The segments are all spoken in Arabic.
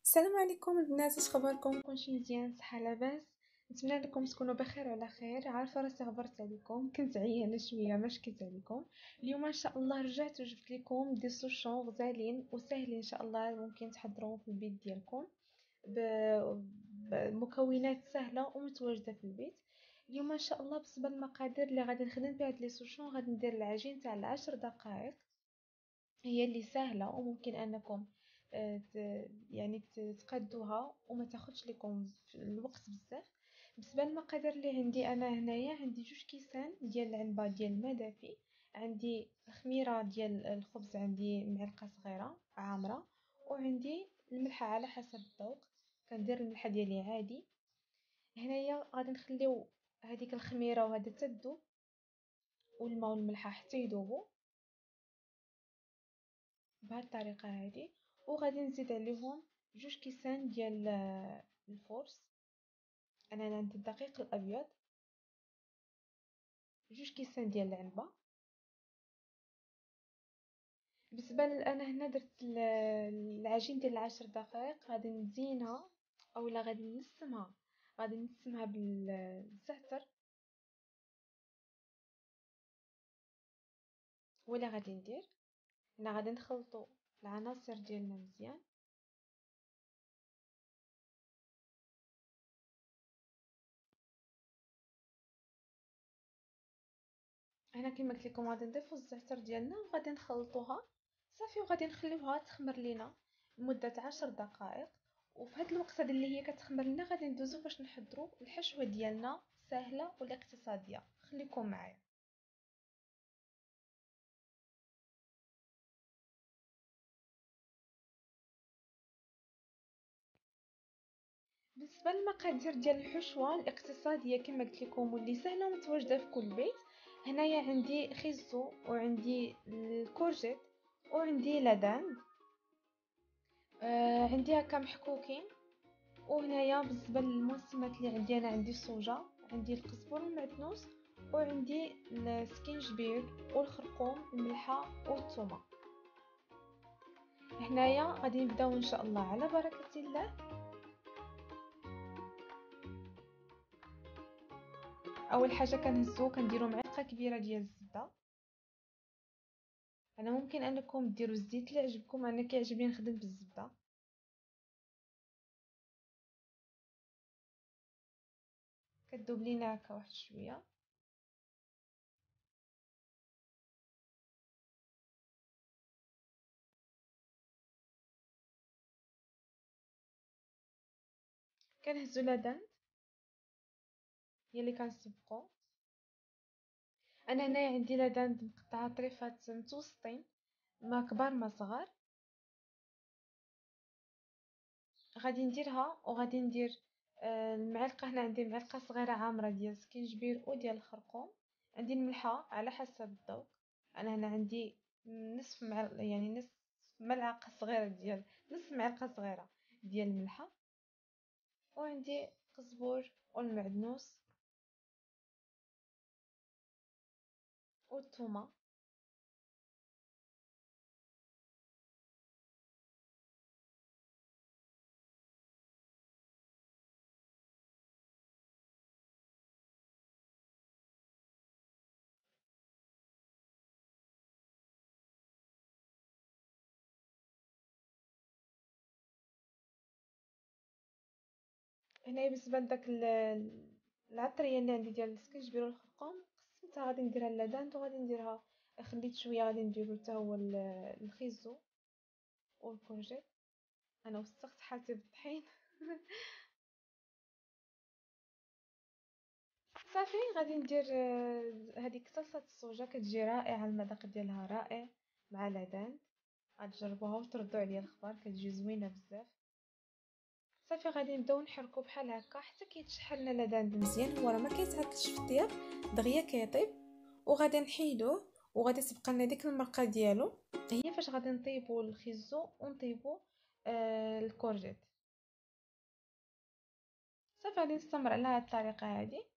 السلام عليكم البنات، اش خباركم؟ كلشي مزيان؟ صحه لاباس؟ نتمنى انكم تكونوا بخير وعلى خير. عارفه راسي غبرت عليكم، كنت عيانه شويه ما شكيت عليكم. اليوم ان شاء الله رجعت وجبت لكم دي سوشون غزالين وسهلين ان شاء الله، ممكن تحضروهم في البيت ديالكم بمكونات سهله ومتواجده في البيت. اليوم ان شاء الله بالنسبه للمقادير اللي غادي نخدم بها هاد لي سوشون، غادي ندير العجين تاع 10 دقائق، هي اللي سهله وممكن انكم يعني تقادوها وما تاخذش لكم الوقت بزاف. بالنسبه للمقادير اللي عندي انا هنايا، عندي 2 كيسان ديال العنبه ديال الماء دافي، عندي خميره ديال الخبز، عندي معلقه صغيره عامره، وعندي الملحه على حسب الذوق، كندير الملحه ديالي عادي. هنايا غادي نخليو هذيك الخميره وهذا تذوب، والماء والملحه حتى يذوبوا بهذه الطريقه هذه. وغادي نزيد عليهم 2 كيسان ديال الفورس، انا عندي الدقيق الابيض، 2 كيسان ديال العنبه. بالنسبه انا هنا درت العجين ديال 10 دقائق، غادي نزينها اولا غادي نسمها بالزعتر، ولا غادي ندير هنا غادي نخلطوا العناصر ديالنا مزيان. هنا كما قلت لكم غادي نضيفوا الزعتر ديالنا وغادي نخلطوها صافي، وغادي نخليوها تخمر لينا لمده 10 دقائق. وفي هذا الوقت هذا اللي هي كتخمر لنا، غادي ندوزو باش نحضروا الحشوه ديالنا، سهله والاقتصاديه. خليكم معايا. بالنسبه للمقادير ديال الحشوه الاقتصاديه كما قلت لكم واللي سهله ومتواجده في كل بيت، هنايا عندي خيزو وعندي الكورجيت وعندي لادان، عندي هكا محكوكين. وهنايا بالنسبه للموسمات اللي عندي، انا عندي الصوجه، عندي القزبر والمعدنوس، وعندي السكينجبير والخرقوم، الملحه والثومه. هنايا غادي نبداو ان شاء الله على بركه الله. اول حاجه كنهزو كنديروا معلقه كبيره ديال الزبده. انا ممكن انكم ديروا الزيت اللي عجبكم، انا كيعجبني نخدم بالزبده. كتذوب لينا هكا واحد شويه. كنهزو لدان هي اللي كنسبقو. انا هنايا عندي لدان مقطعه طريفات متوسطين، ما كبار ما صغار. غادي نديرها وغادي ندير المعلقه. هنا عندي معلقه صغيره عامره ديال السكينجبير وديال الخرقوم، عندي الملحه على حسب الذوق. انا هنا عندي نصف يعني نصف ملعقه صغيره ديال نصف معلقه صغيره ديال الملحه، وعندي قزبر والمعدنوس والثومه. هنايا بالنسبه لداك العطريه اللي عندي ديال السكنجبير والخرقوم، قسمتها غادي نديرها للدانت، وغادي نديرها خليت شويه غادي نديرو حتى هو الخيزو والكورجيت. انا وسخت حالتي بالطحين. صافي غادي ندير هذيك صلصه الصوجه، كتجي رائعه، المذاق ديالها رائع مع لدان. غتجربوها وتردوا عليا الخبر، كتجي زوينه بزاف. صافي غادي نبداو نحركو بحال هكا حتى كيتشحن لنا لداند مزيان. هو راه ما كيتعطلش في الطياب، دغيا كيطيب. وغادي نحيدوه وغادي تبقى لنا ديك المرقه ديالو، هي فاش غادي نطيبوا الخيزو ونطيبوا الكورجيت. صافي غادي نستمر على هذه الطريقه هذه.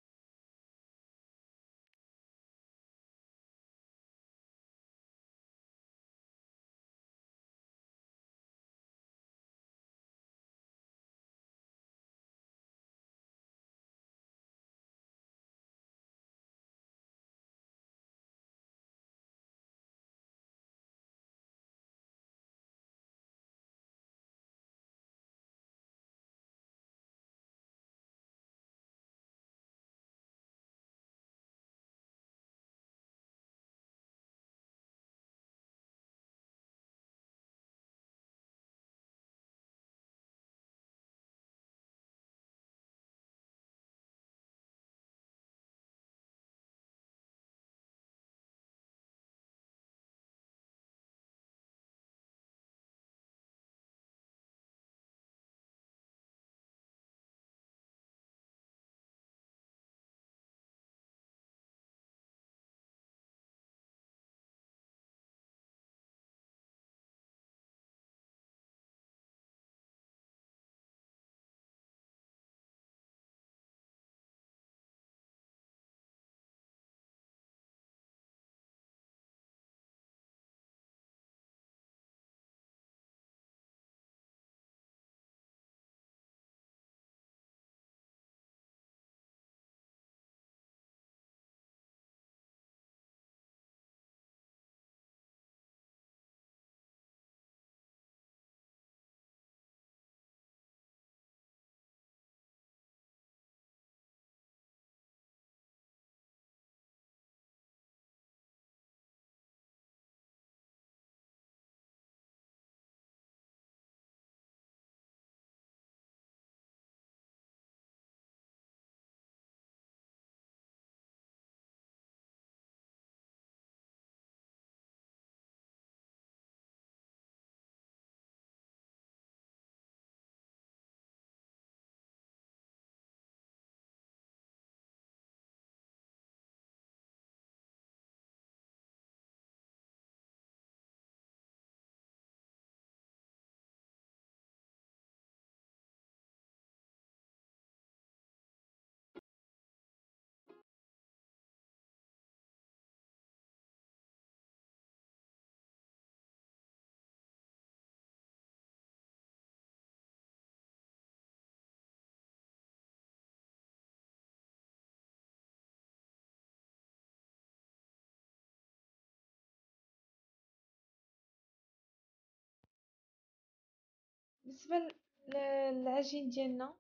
بالنسبه للعجين ديالنا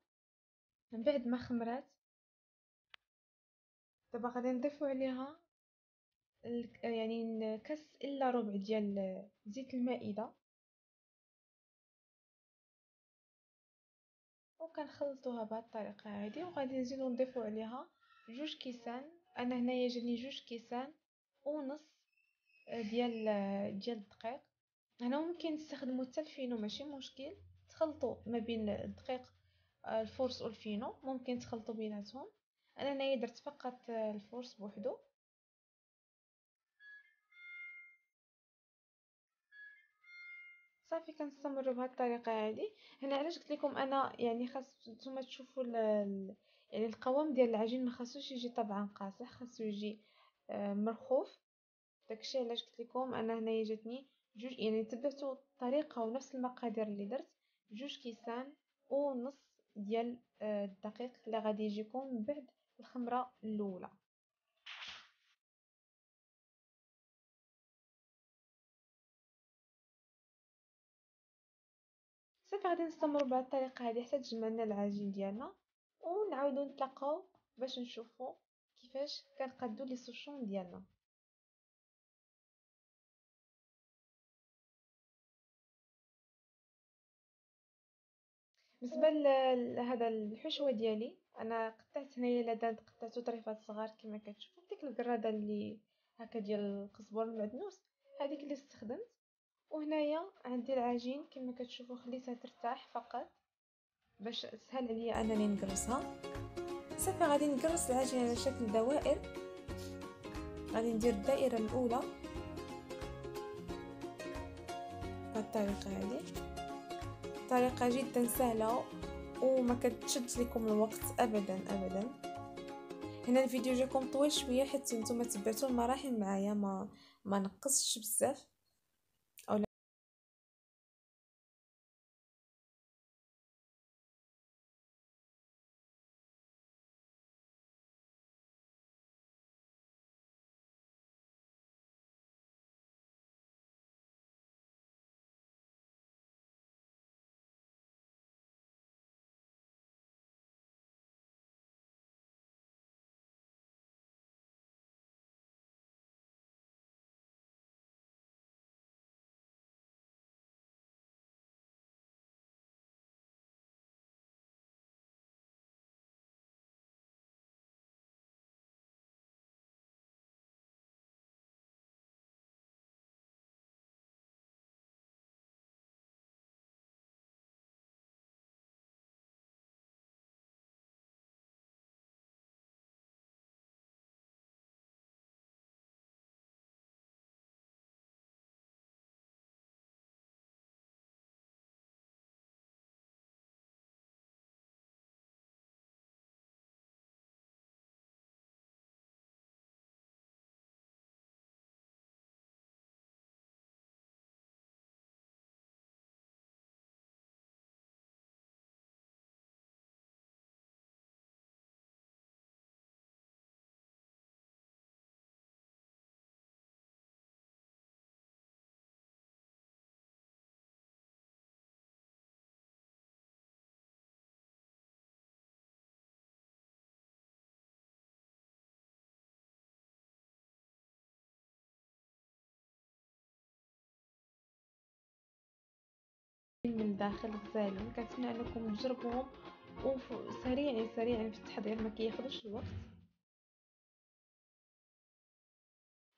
من بعد ما خمرات، دابا غادي نضيفو عليها يعني كاس الا ربع ديال زيت المائده، وكنخلطوها بهذه الطريقه هذه. وغادي نزيدو نضيفو عليها 2 كيسان. انا هنايا جاني 2 كيسان ونص ديال الدقيق. هنا ممكن تستخدموا حتى الفينو، ماشي مشكل. تخلطوا ما بين الدقيق الفورس والفينو، ممكن تخلطوا بيناتهم. انا هنايا درت فقط الفورس بوحدو. صافي كنستمروا بهذه الطريقه هذه. هنا علاش قلت لكم انا يعني خاص نتوما تشوفوا يعني القوام ديال العجين، ما خاصوش يجي طبعا قاصح، خاصو يجي مرخوف. داكشي علاش قلت لكم انا هنايا جاتني يعني تبعتوا الطريقه ونفس المقادير اللي درت. 2 كيسان ونص ديال الدقيق اللي غادي يجيكم من بعد الخمره الاولى. صافي غادي نستمروا بهذه الطريقه هذه حتى تجمعنا العجين ديالنا، ونعاودوا نتلاقاو باش نشوفوا كيفاش كنقادو لي سوشون ديالنا. بالنسبه لهذا الحشوه ديالي، انا قطعت هنايا لداد، قطعته طريفات صغار كما كتشوفوا. ديك القراده اللي هكا ديال القزبر المعدنوس، هذيك اللي استخدمت. وهنايا عندي العجين كما كتشوفوا، خليتها ترتاح فقط باش اسهل عليا انني نقرصها. صافي غادي نقرص العجينه على شكل دوائر. غادي ندير الدائره الاولى بهالطريقه هذه. طريقه جدا سهله وما كتشدش لكم الوقت ابدا ابدا. هنا الفيديو جاكم طويل شويه حيت نتوما تبعتوا المراحل معايا، ما نقصش بزاف او من الداخل غزالين. كنتمنى انكم تجربوهم وسريعين سريعين في التحضير، ما كياخذوش الوقت.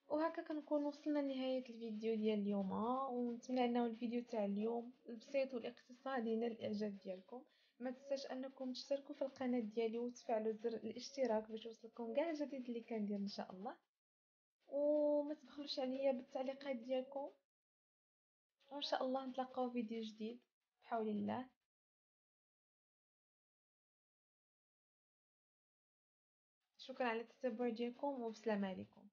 وهكا كنكون وصلنا لنهايه الفيديو ديال اليوم، ونتمنى انه الفيديو تاع اليوم البسيط والاقتصادي ينال الاعجاب ديالكم. ما تنساش انكم تشتركوا في القناه ديالي وتفعلوا زر الاشتراك باش يوصلكم كاع الجديد اللي كندير ان شاء الله. وما تبخلوش عليا بالتعليقات ديالكم، وان شاء الله نتلاقاو فيديو جديد بحول الله. شكرا على التتبع ديالكم وبسلام عليكم.